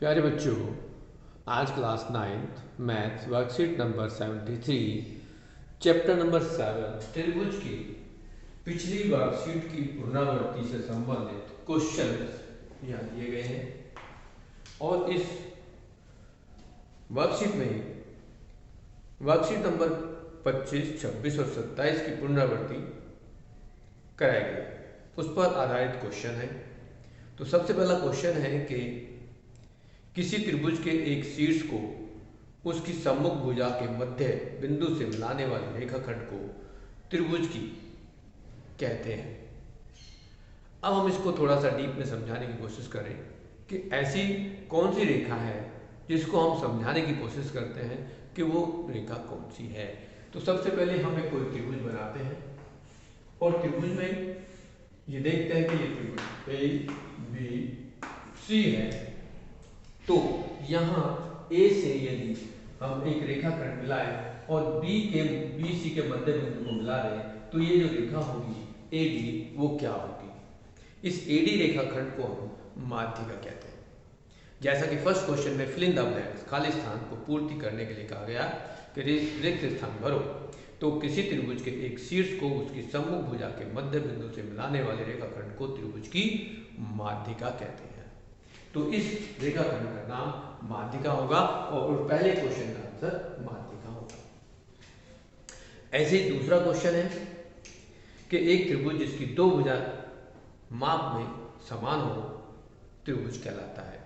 प्यारे बच्चों, आज class 9th maths worksheet number 73 chapter number 7 त्रिभुज की पिछली वर्कशीट की पुनरावृत्ति से संबंधित क्वेश्चन यहाँ दिए गए हैं और इस वर्कशीट में वर्कशीट नंबर 25, 26 और 27 की पुनरावृत्ति कराई गई, उस पर आधारित क्वेश्चन है। तो सबसे पहला क्वेश्चन है कि किसी त्रिभुज के एक शीर्ष को उसकी सम्मुख भुजा के मध्य बिंदु से मिलाने वाले रेखाखंड को त्रिभुज की कहते हैं। अब हम इसको थोड़ा सा डीप में समझाने की कोशिश करें कि ऐसी कौन सी रेखा है जिसको हम समझाने की कोशिश करते हैं कि वो रेखा कौन सी है। तो सबसे पहले हम एक कोई त्रिभुज बनाते हैं और त्रिभुज में ये देखते हैं कि ये त्रिभुज ए बी सी है। तो यहाँ ए से यदि हम एक रेखाखंड मिलाएं और बी सी के मध्य बिंदु को मिला रहे हैं तो ये जो रेखा होगी ए डी वो क्या होगी। इस ए डी रेखाखंड को हम माध्यिका कहते हैं। जैसा कि फर्स्ट क्वेश्चन में फिल इन द ब्लैंक्स खाली स्थान को पूर्ति करने के लिए कहा गया कि रिक्त स्थान भरो। तो किसी त्रिभुज के एक शीर्ष को उसकी सम्मुख भुजा के मध्य बिंदु से मिलाने वाले रेखाखंड को त्रिभुज की माध्यिका कहते हैं। तो इस रेखाखंड का नाम माध्यिका होगा और पहले क्वेश्चन का आंसर माध्यिका होगा। ऐसे ही दूसरा क्वेश्चन है कि एक त्रिभुज जिसकी दो भुजा माप में समान हो त्रिभुज कहलाता है।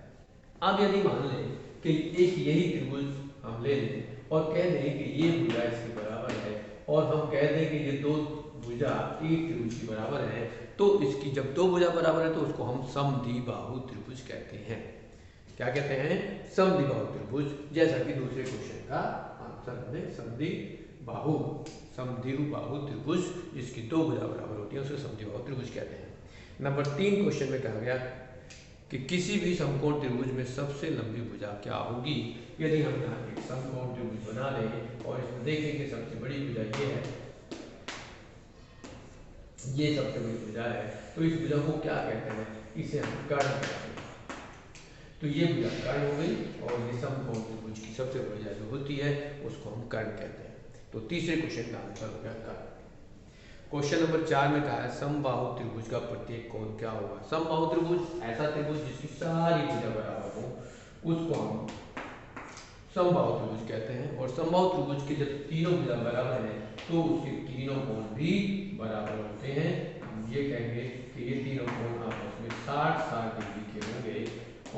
अब यदि मान लें कि एक यही त्रिभुज हम ले लें और कह दें कि ये भुजा इसके बराबर है और हम कह दें कि ये दो भुजा एक त्रिभुज की बराबर है, तो इसकी जब दो भुजा बराबर है तो उसको हम समद्विबाहु त्रिभुज कहते हैं। क्या कहते हैं? समद्विबाहु त्रिभुज। जैसा कि दूसरे क्वेश्चन का आंसर है समद्विबाहु त्रिभुज जिसकी दो भुजा बराबर होती है उसे समद्विबाहु त्रिभुज कहते हैं। नंबर 3 क्वेश्चन में कहा गया कि किसी भी समकोण त्रिभुज में सबसे लंबी भुजा क्या होगी। यदि हम यहाँ एक समकोण त्रिभुज बना लें और इसमें देखें कि सबसे बड़ी भुजा ये है, ये सबसे बड़ी भुजा है, तो इस भुजा को क्या कहते हैं? इसे हम कर्ण कहते हैं। तो ये भुजा कर्ण हो गई और ये समकोण त्रिभुज की सबसे बड़ी भुजा जो होती है उसको हम कर्ण कहते हैं। तो तीसरे क्वेश्चन का आंसर हो गया कर्ण। क्वेश्चन नंबर 4 में कहा है समबाहु त्रिभुज का प्रत्येक कोण क्या होगा। समबाहु त्रिभुज ऐसा त्रिभुज जिसकी सारी भुजा बराबर हो उसको हम समबाहु त्रिभुज कहते हैं। और समबाहु त्रिभुज के जब तीनों भुजा बराबर हैं तो उसके तीनों कोण भी बराबर होते हैं। हम ये कहेंगे कि ये तीनों कोण आपस में 60 डिग्री के होंगे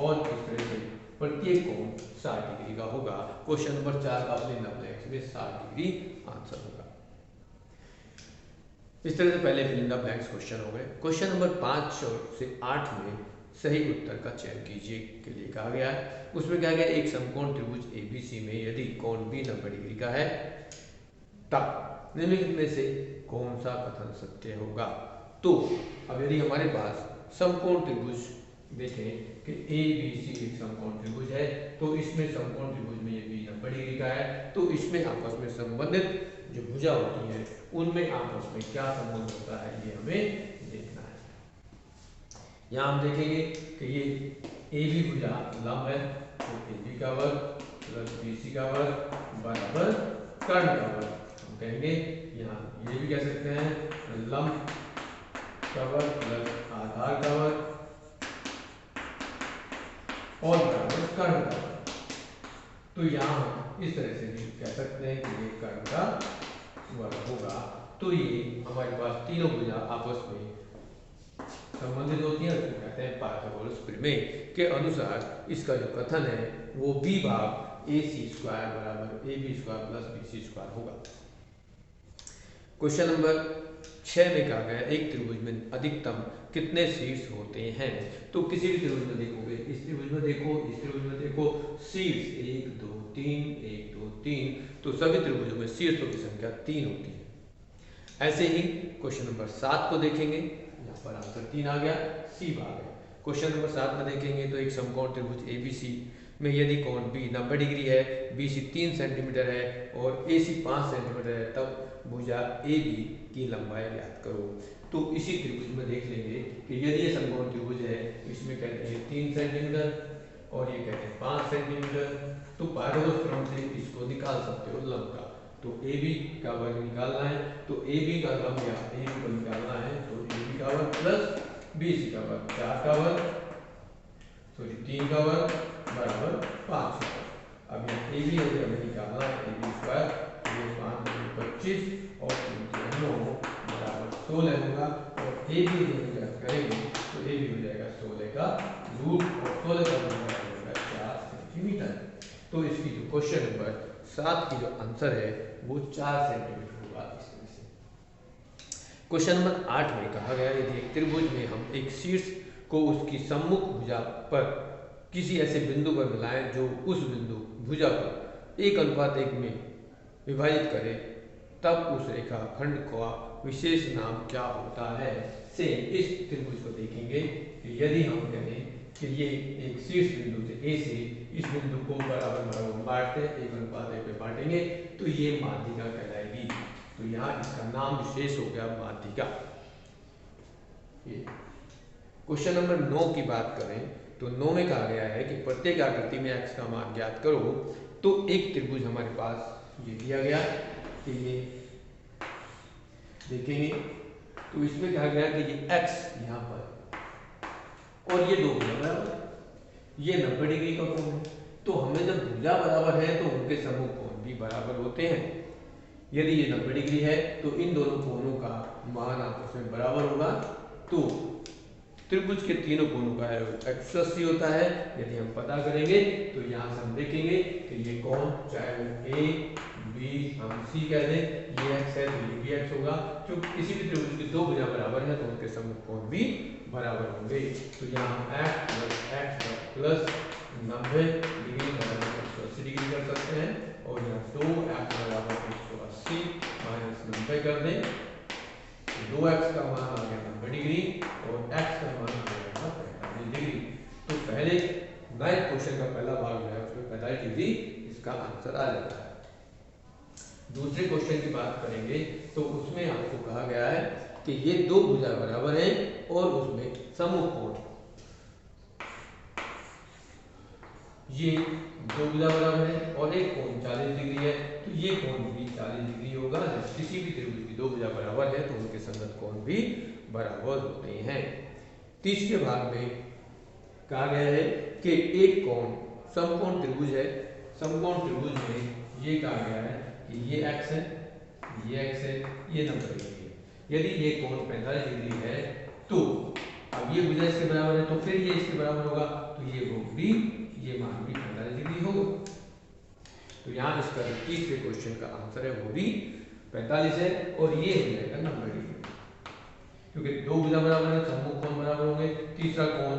और इस तरह से प्रत्येक कोण 60 डिग्री का होगा। क्वेश्चन नंबर 4 का फिल इन द ब्लैंक्स में 60 डिग्री आंसर होगा। इस तरह से पहले fill in the blanks question हो गए। क्वेश्चन नंबर 5 से 8 में सही उत्तर का चयन कीजिए के लिए कहा गया है। उसमें क्या गया, एक समकोण त्रिभुज एबीसी में यदि कोण बी 90 डिग्री का है तब निम्नलिखित में से कौन सा कथन सत्य होगा। तो अब यदि हमारे पास समकोण त्रिभुज देखें कि ए बी सी एक समकोण त्रिभुज है तो इसमें समकोण त्रिभुज में ये बी 90 डिग्री का है तो इसमें आपस में संबंधित जो भुजा होती है उनमें आपस में क्या संबंध होता है ये हमें देखना है। यहाँ हम देखेंगे कि ये ए बी भुजा लंब है तो ए बी का वर्ग प्लस बी सी का वर्ग बराबर कर्ण का वर्ग। हम कहेंगे यहाँ ये भी कह सकते हैं लंब का वर्ग प्लस आधार का वर्ग और बराबर कर्ण का वर्ग। तो यहाँ इस तरह से भी कह सकते हैं कि ये कर्ण का वर्ग होगा। तो ये हमारे पास तीनों भुजा आपस में संबंधित होती है, उसको कहते हैं पाइथागोरस प्रमेय के अनुसार इसका जो कथन है वो बी भाग ए सी स्क्वायर बराबर A B square plus B C square होगा। क्वेश्चन नंबर 6 में कहा गया एक त्रिभुज में अधिकतम कितने शीर्ष होते हैं। तो किसी भी त्रिभुज में देखोगे, इस त्रिभुज में देखो, इस त्रिभुज में देखो, शीर्ष 1 2 3 1 2 3, तो सभी त्रिभुजों में शीर्षों की संख्या 3 होती है। ऐसे ही क्वेश्चन नंबर 7 को देखेंगे, यहाँ पर आंसर 3 आ गया, सी भाग है। क्वेश्चन नंबर 7 में देखेंगे तो एक समकोण त्रिभुज एबीसी में यदि कोण बी 90 डिग्री है, बीसी 3 सेंटीमीटर है और एसी 5 सेंटीमीटर है तब भुजा ए बी की लंबाई ज्ञात करो। तो इसी त्रिभुज में देख लेंगे कि यदि ये समकोण त्रिभुज है इसमें कहते हैं 3 सेंटीमीटर और ये कहते हैं 5 सेंटीमीटर। तो पाइथागोरस थ्योरम से इसको निकाल सकते हो लंब का। तो ए बी का वर्ग निकालना है, तो ए बी का लंब या ए बी को निकालना है, तो ए बी का वर्ग प्लस बी सी का वर्ग, 4 का वर्ग सॉरी 3 का वर्ग बराबर 5 का। अब यहाँ ए बी यदि हमें निकालना है, ए बी स्क्वायर, ये 5 25 और 3 9 बराबर 16 होगा। और ए बी यदि हम करेंगे तो ए बी हो जाएगा 16 का रूट और 16 का रूट बराबर 4 सेंटीमीटर। तो इसकी जो क्वेश्चन नंबर 7 की जो आंसर है वो 4 सेंटीमीटर होगा। इसमें से क्वेश्चन नंबर 8 में कहा गया यदि एक त्रिभुज में हम एक शीर्ष को उसकी सम्मुख भुजा पर किसी ऐसे बिंदु पर मिलाएं जो उस बिंदु भुजा पर 1:1 में विभाजित करे, तब उस रेखाखंड का विशेष नाम क्या होता है। सेम इस त्रिभुज को देखेंगे कि यदि हम कहें कि ये एक शीर्ष बिंदु से ए से इस बिंदु को बराबर बराबर बांटते हैं, 1:1 में बांटेंगे, तो ये माध्यिका कहलाएगी। तो यहाँ इसका नाम विशेष हो गया माध्यिका। क्वेश्चन नंबर 9 की बात करें तो 9 में कहा गया है कि प्रत्येक आकृति में x का मान ज्ञात करो। तो एक त्रिभुज हमारे पास ये दिया गया कि ये देखेंगे, तो इसमें कहा गया कि ये x यहाँ पर और ये 2 भुजा बराबर, ये 90 डिग्री का कोण है। तो हमें जब भुजा बराबर है तो उनके समूह कोण भी बराबर होते हैं। यदि ये 90 डिग्री है तो इन दोनों कोणों का मान आपस में बराबर होगा। तो त्रिभुज के तीनों कोणों का 180 होता है। यदि हम पता करेंगे तो यहाँ से हम देखेंगे कि ये कोण चाहे वो ए बी हम सी कह दें, ये x है तो ये भी x होगा। जो किसी भी त्रिभुज की 2 भुजा बराबर है तो उनके समूह कोण भी बराबर होंगे। तो यहाँ x प्लस 90 डिग्री बराबर 180 डिग्री कर सकते हैं, और यहाँ 2x बराबर 180 माइनस 90 कर दें, 2x का मान आ गया 90 डिग्री और x का मान आ गया 45 डिग्री। तो पहले नए क्वेश्चन का पहला भाग जो है उसमें 45 डिग्री इसका आंसर आ जाता है। दूसरे क्वेश्चन की बात करेंगे तो उसमें आपको कहा गया है कि ये 2 भुजा बराबर है और उसमें समूह कोण, ये 2 भुजा बराबर है और एक कोण 40 डिग्री है, तो ये कोण भी 40 डिग्री होगा। जब किसी भी त्रिभुज की 2 भुजा बराबर है तो उनके संगत कोण भी बराबर होते हैं। तीसरे भाग में कहा गया है कि एक कोण समकोण त्रिभुज है, समकोण त्रिभुज में ये कहा गया है कि ये x है, ये x है, ये 90 डिग्री है। यदि ये कोण 45 डिग्री है तो अब ये भुजा इसके बराबर है तो फिर ये इसके बराबर होगा, तो ये भी ये मान भी 45 डिग्री होगा। तो यहाँ इसका तीसरे क्वेश्चन का आंसर है वो भी 45 है और ये हो जाएगा 90 डिग्री, क्योंकि 2 भुजा बराबर है, सम्मुख कोण बराबर होंगे, तीसरा कोण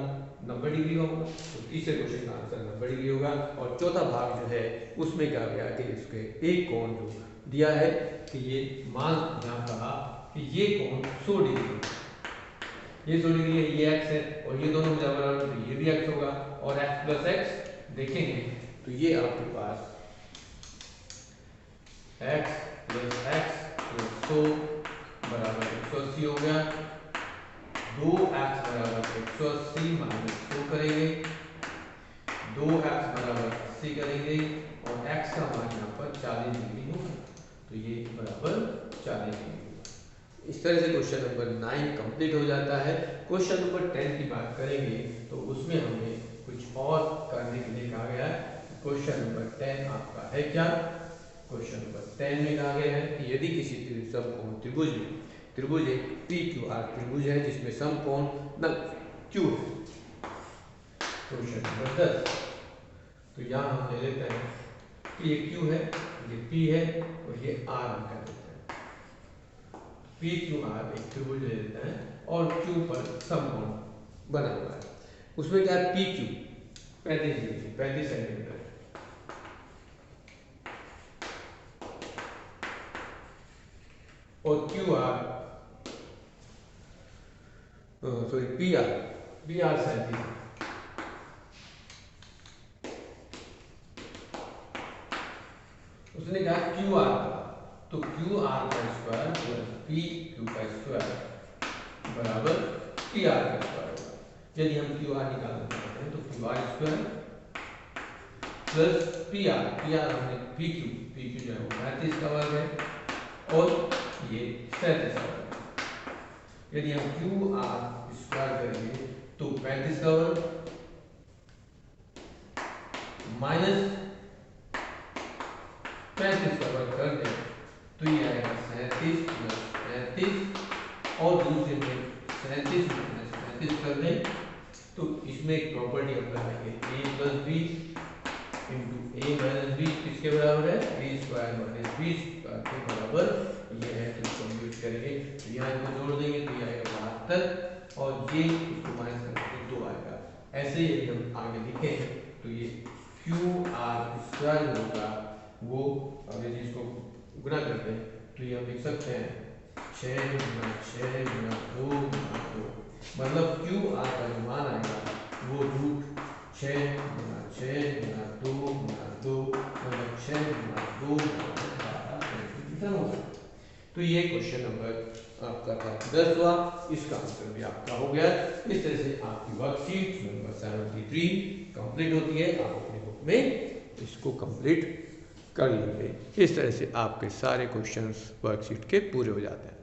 90 डिग्री होगा। तो तीसरे क्वेश्चन का आंसर 90 डिग्री होगा। और चौथा भाग जो है उसमें क्या गया कि इसके एक कोण जो दिया है कि ये मान यहाँ कहा कि ये कोण 100 डिग्री है, ये 100 डिग्री है, ये x है और ये दोनों भुजा बराबर तो ये भी x होगा, और x प्लस x देखेंगे तो ये आपके पास x प्लस x प्लस 100 बराबर 180 हो गया। 2x बराबर 180 माइनस 100 करेंगे, 2x बराबर 80 करेंगे और x का मान यहाँ पर 40 डिग्री होगा, तो ये बराबर 40 डिग्री। इस तरह से क्वेश्चन नंबर 9 कंप्लीट हो जाता है। क्वेश्चन नंबर 10 की बात करेंगे तो उसमें हमें कुछ और करने के लिए कहा गया है। क्वेश्चन नंबर 10 आपका है क्या? क्वेश्चन नंबर 10 में कहा गया है कि यदि किसी समकोण त्रिभुज एक PQR त्रिभुज है जिसमें समकोण Q है। क्वेश्चन नंबर 10, तो यहाँ हम ले लेते हैं कि ये Q है, ये P है और ये R हम कह देते हैं। PQR एक त्रिभुज ले लेते हैं और Q पर समकोण बना हुआ है। उसमें क्या है, PQ 35 सेंटीमीटर और QR PR 37। उसने कहा QR, तो QR का स्क्वायर प्लस PQ का स्क्वायर बराबर PR का स्क्वायर होगा। यदि हम QR निकालना चाहते हैं तो QR square plus P R हमने पी क्यू जो है वो 35 का वर्ग है और ये 37 का वर्ग है। यदि हम क्यू आर स्क्वायर करेंगे तो 35 का वर्ग माइनस 35 का वर्ग कर दें तो ये आएगा 37 प्लस 35 और दूसरे में 37 माइनस 35 कर दें तो इसमें एक प्रॉपर्टी अप्लाई करेंगे a plus B into A minus B किसके बराबर है B square minus B square के बराबर ये है। तो कंप्यूट करेंगे तो यहाँ इसको जोड़ देंगे तो ये आएगा 72 और ये इसको माइनस करके 2 आएगा। ऐसे ही यदि हम आगे लिखें तो ये क्यू आर स्क्वायर होगा वो अब यदि इसको गुणा करते हैं तो ये हम लिख सकते हैं 6 गुना 6 गुना 2 गुना 2 मतलब क्यू आर का जो मान आएगा वो रूट 6 गुना 6 गुना 2 गुना 2 मतलब 6 गुना 2 गुना 12 होगा। तो ये क्वेश्चन नंबर आपका था 10वां, इसका आंसर भी आपका हो गया। इस तरह से आपकी वर्कशीट नंबर 73 कंप्लीट होती है। आप अपनी बुक में इसको कंप्लीट कर लेंगे। इस तरह से आपके सारे क्वेश्चंस वर्कशीट के पूरे हो जाते हैं।